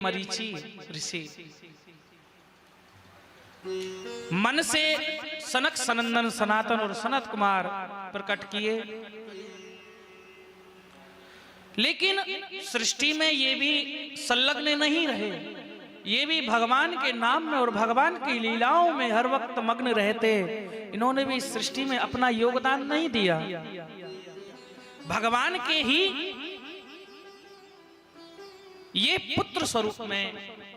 मरीचि ऋषि मन से सनक सनंदन सनातन और सनत कुमार प्रकट किए। लेकिन सृष्टि में ये भी संलग्न नहीं रहे, ये भी भगवान के नाम में और भगवान की लीलाओं में हर वक्त मग्न रहते। इन्होंने भी सृष्टि में अपना योगदान नहीं दिया। भगवान के ही ये पुत्र स्वरूप में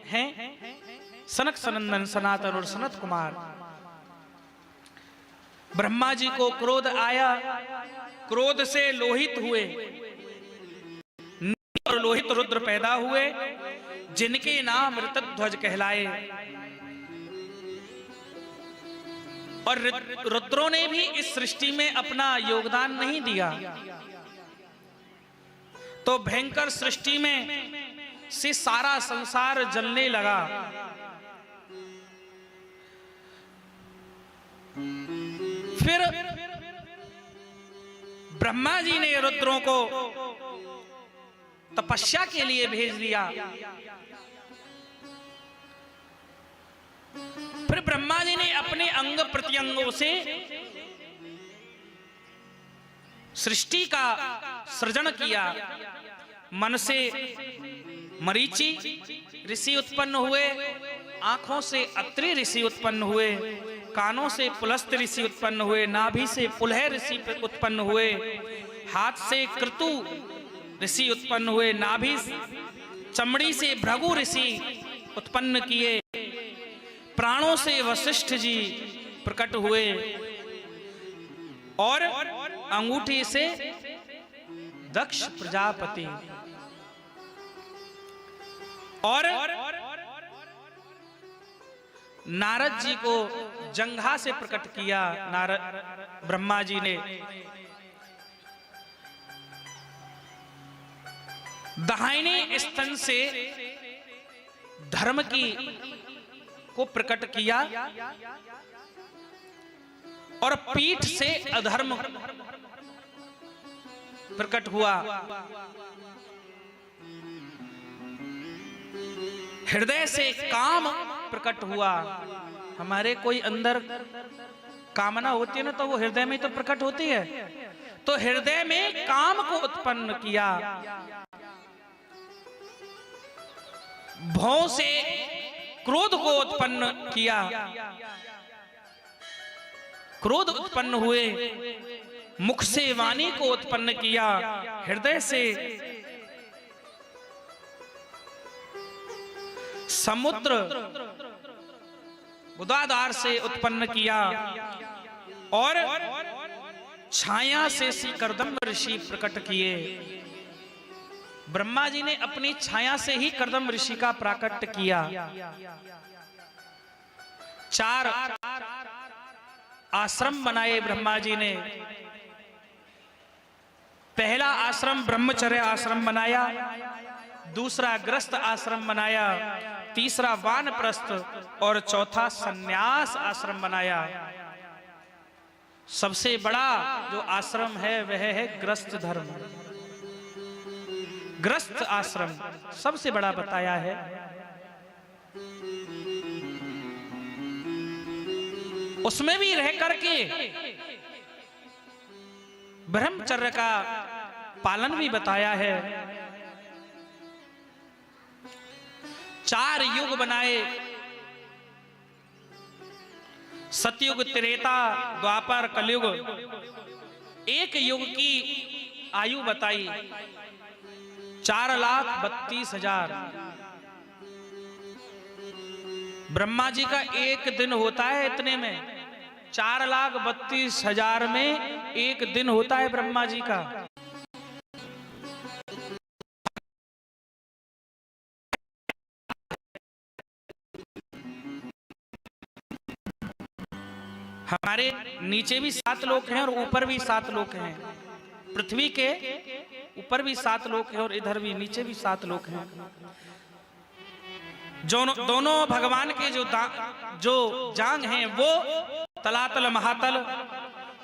हैं सनक सनंदन सनातन और सनत कुमार। ब्रह्मा जी को क्रोध आया, क्रोध से लोहित हुए और लोहित रुद्र पैदा हुए, जिनके नाम ऋतध्वज कहलाए। और रुद्रों ने भी इस सृष्टि में अपना योगदान नहीं दिया, तो भयंकर सृष्टि में से सारा संसार जलने लगा। फिर ब्रह्मा जी ने रुद्रों को तपस्या के लिए भेज दिया। फिर ब्रह्मा जी ने अपने अंग प्रत्यंगों से सृष्टि का सृजन किया। मन से मरीचि ऋषि उत्पन्न हुए, आंखों से अत्रि ऋषि उत्पन्न हुए, कानों से पुलस्त्य ऋषि उत्पन्न हुए, नाभि से पुलह ऋषि उत्पन्न हुए, हाथ से क्रतु ऋषि उत्पन्न हुए, नाभि चमड़ी से भृगु ऋषि उत्पन्न किए, प्राणों से वशिष्ठ जी प्रकट हुए और अंगूठी से दक्ष प्रजापति, और नारद जी को जंघा से प्रकट किया। नारद ब्रह्मा जी ने दाहिने स्तन से धर्म की को प्रकट किया और पीठ से अधर्म प्रकट हुआ। हृदय से काम प्रकट हुआ। हमारे कोई अंदर कामना होती है ना, तो वो हृदय में तो प्रकट होती है। तो हृदय में काम को उत्पन्न किया। भौं से क्रोध को उत्पन्न किया। क्रोध उत्पन्न हुए। मुख से वाणी को उत्पन्न किया। हृदय से समुद्र गुदाधार से उत्पन्न किया और छाया से श्री कर्दम ऋषि प्रकट किए। ब्रह्मा जी ने अपनी छाया से ही कर्दम ऋषि का प्राकट्य किया। 4 आश्रम बनाए ब्रह्मा जी ने। पहला आश्रम ब्रह्मचर्य आश्रम बनाया, दूसरा ग्रस्त आश्रम बनाया, तीसरा वानप्रस्थ और चौथा सन्यास आश्रम बनाया। सबसे बड़ा जो आश्रम है वह है ग्रस्त धर्म। ग्रस्त आश्रम सबसे बड़ा बताया है। उसमें भी रह करके ब्रह्मचर्य का पालन भी बताया है। 4 युग बनाए, सतयुग, त्रेता, द्वापर, कलयुग। एक युग की आयु बताई 4,32,000। ब्रह्मा जी का एक दिन होता है इतने में, 4,32,000 में एक दिन होता है ब्रह्मा जी का। हमारे नीचे भी 7 लोक हैं और ऊपर भी 7 लोक हैं। पृथ्वी के ऊपर भी 7 लोक हैं और इधर भी नीचे भी 7 लोक हैं। दोनों भगवान के जो जांग हैं वो तलातल महातल,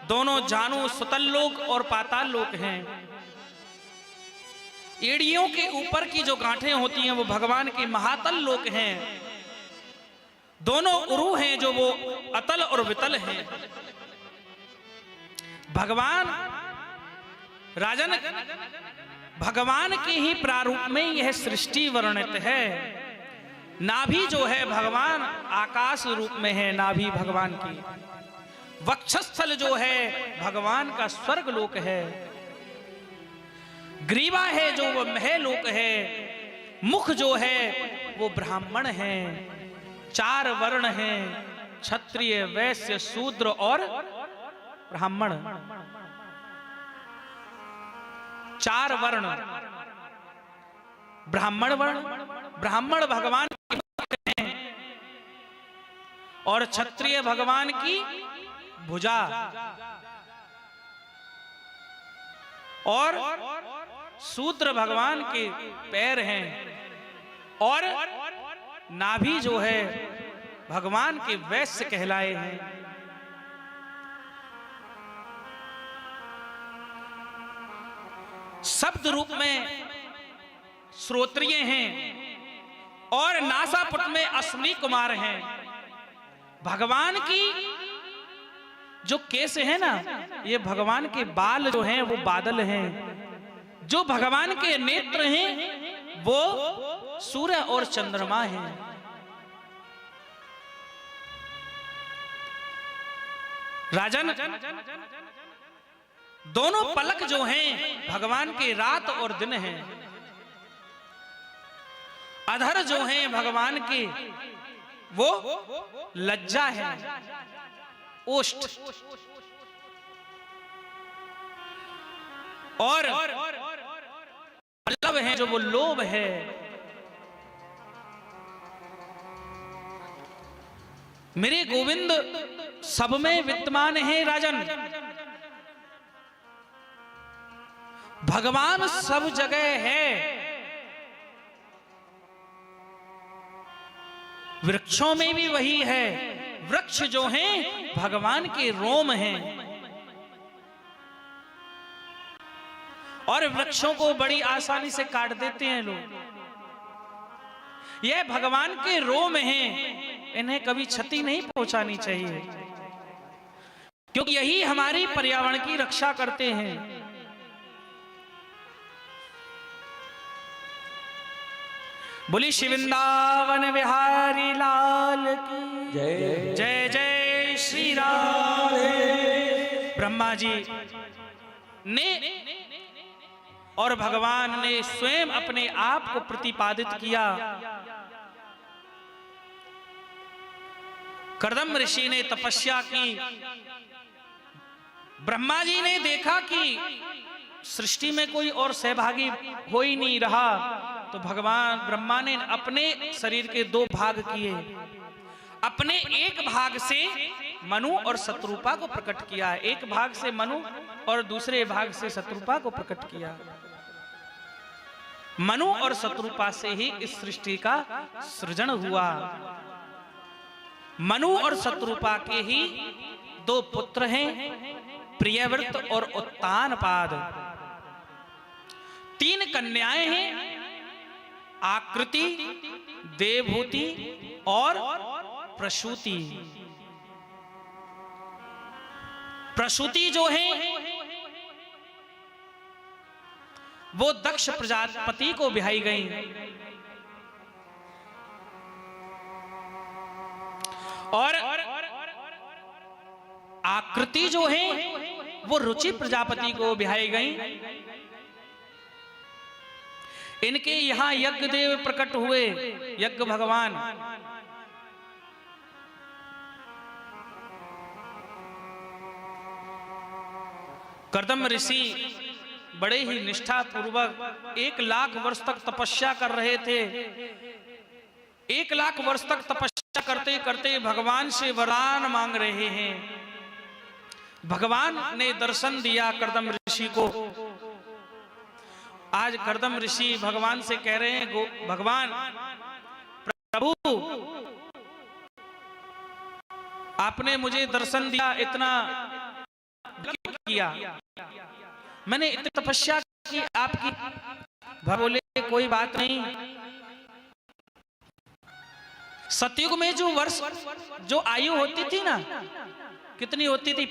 दोनों जानू सुतल लोक और पाताल लोक हैं। एड़ियों के ऊपर की जो गांठें होती हैं वो भगवान के महातल लोक हैं। दोनों उरु हैं जो वो अतल और वितल हैं। भगवान राजन, भगवान के ही प्रारूप में यह सृष्टि वर्णित है। नाभि जो है भगवान आकाश रूप में है, नाभि भगवान की। वक्षस्थल जो है भगवान का स्वर्ग लोक है। ग्रीवा है जो वो महलोक है। मुख जो है वो ब्राह्मण है। 4 वर्ण हैं, क्षत्रिय, वैश्य, शूद्र और ब्राह्मण। 4 वर्ण। ब्राह्मण वर्ण, ब्राह्मण भगवान के भक्त हैं और क्षत्रिय भगवान की भुजा और शूद्र भगवान के पैर हैं और नाभि जो है भगवान के वैश्य कहलाए हैं। शब्द रूप में श्रोत्रिय हैं और नासापुट में अश्विनी कुमार हैं। भगवान की जो केस है ना, ये भगवान के बाल जो हैं वो बादल हैं। जो भगवान के नेत्र हैं वो सूर्य और चंद्रमा हैं। राजन, दोनों पलक जो हैं भगवान के रात और दिन हैं। अधर जो हैं भगवान के वो लज्जा है, ओष्ठ। और पल्लव है जो वो लोभ है। मेरे गोविंद सब में विद्यमान है राजन। भगवान सब जगह है। वृक्षों में भी वही है। वृक्ष जो हैं भगवान के रोम हैं और वृक्षों को बड़ी आसानी से काट देते हैं लोग। यह भगवान के रोम हैं, इन्हें कभी क्षति नहीं पहुंचानी चाहिए क्योंकि यही हमारी पर्यावरण की रक्षा करते हैं। बोली श्री वृंदावन बिहारी लाल की जय। जय जय श्री राम। ब्रह्मा जी ने और भगवान ने स्वयं अपने आप को प्रतिपादित किया। कर्दम ऋषि ने तपस्या की। ब्रह्मा जी ने देखा कि सृष्टि में कोई और सहभागी हो ही नहीं रहा, तो भगवान ब्रह्मा ने अपने शरीर के 2 भाग किए। अपने एक भाग से मनु और शत्रुपा को प्रकट किया। एक भाग से मनु और दूसरे भाग से शत्रुपा को प्रकट किया। मनु और शत्रुपा से ही इस सृष्टि का सृजन हुआ। मनु और शत्रुपा के ही 2 पुत्र हैं, प्रियव्रत और उत्तानपाद। 3 कन्याएं हैं, आकृति, देवहूति और प्रसूति। प्रसूति जो है वो दक्ष प्रजापति को ब्याही गई और आकृति जो है वो रुचि प्रजापति को ब्याही गई। इनके यहां यज्ञ देव प्रकट हुए, यज्ञ भगवान। कर्दम ऋषि बड़े ही निष्ठा पूर्वक 1 लाख वर्ष तक तपस्या कर रहे थे। 1 लाख वर्ष तक तपस्या करते करते भगवान से वरदान मांग रहे हैं। भगवान ने दर्शन दिया कर्दम ऋषि को। आज कर्दम ऋषि भगवान से कह रहे हैं, भगवान प्रभु आपने मुझे दर्शन दिया, इतना किया, मैंने इतनी तपस्या की आपकी, बोले कोई बात नहीं। सतयुग में जो वर्ष जो आयु होती थी ना, कितनी होती थी